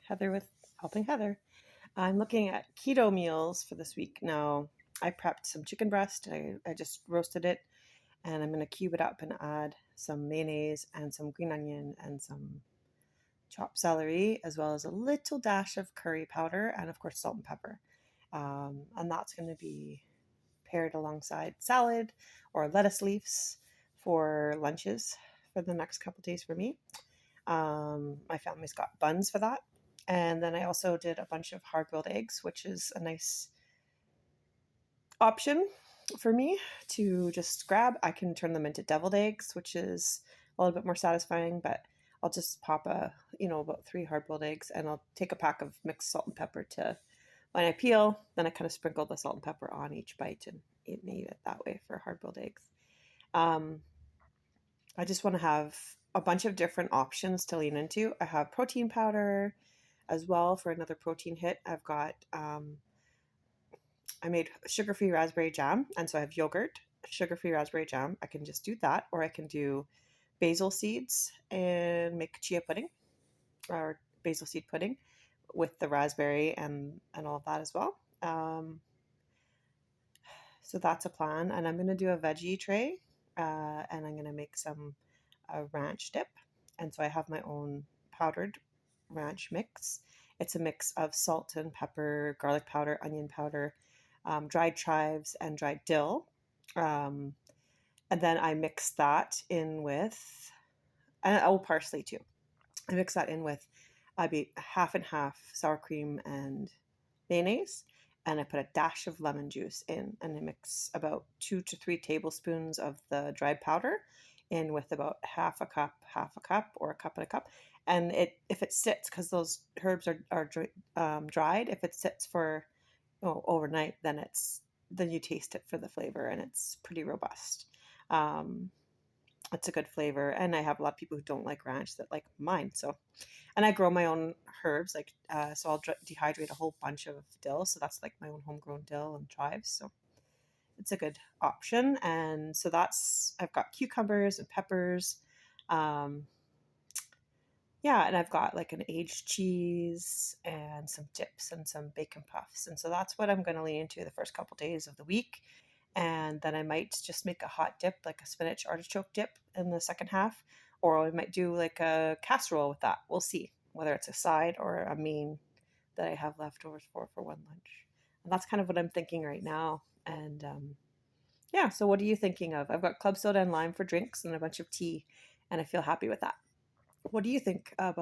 Heather with Helping Heather. I'm looking at keto meals for this week. Now, I prepped some chicken breast. I just roasted it and I'm going to cube it up and add some mayonnaise and some green onion and some chopped celery, as well as a little dash of curry powder and, of course, salt and pepper. And that's going to be paired alongside salad or lettuce leaves for lunches for the next couple days for me. My family's got buns for that. And then I also did a bunch of hard-boiled eggs, which is a nice option for me to just grab. I can turn them into deviled eggs, which is a little bit more satisfying, but I'll just pop about 3 hard-boiled eggs, and I'll take a pack of mixed salt and pepper to when I peel, then I kind of sprinkle the salt and pepper on each bite and eat it that way for hard-boiled eggs. Um, I just want to have a bunch of different options to lean into. I have protein powder as well for another protein hit. I made sugar-free raspberry jam, and so I have yogurt, sugar-free raspberry jam. I can just do that, or I can do basil seeds and make chia pudding or basil seed pudding with the raspberry and all of that as well. So that's a plan, and I'm going to do a veggie tray, and I'm going to make some ranch dip. And so I have my own powdered ranch mix. It's a mix of salt and pepper, garlic powder, onion powder, dried chives, and dried dill. And then I mix that in with, and parsley too. I mix that in with, I beat half and half sour cream and mayonnaise, and I put a dash of lemon juice in, and I mix about 2 to 3 tablespoons of the dried powder in with about half a cup, or a cup and a cup. And if it sits, because those herbs are dried, if it sits for overnight, then you taste it for the flavor, and it's pretty robust. Um, it's a good flavor, and I have a lot of people who don't like ranch that like mine. So, and I grow my own herbs, so I'll dehydrate a whole bunch of dill. So that's like my own homegrown dill and chives. So it's a good option. And so I've got cucumbers and peppers. Um, yeah, and I've got like an aged cheese and some dips and some bacon puffs. And so that's what I'm going to lean into the first couple days of the week. And then I might just make a hot dip, like a spinach artichoke dip in the second half, or I might do like a casserole with that. We'll see whether it's a side or a main that I have leftovers for one lunch. And that's kind of what I'm thinking right now. And yeah, so what are you thinking of? I've got club soda and lime for drinks and a bunch of tea, and I feel happy with that. What do you think about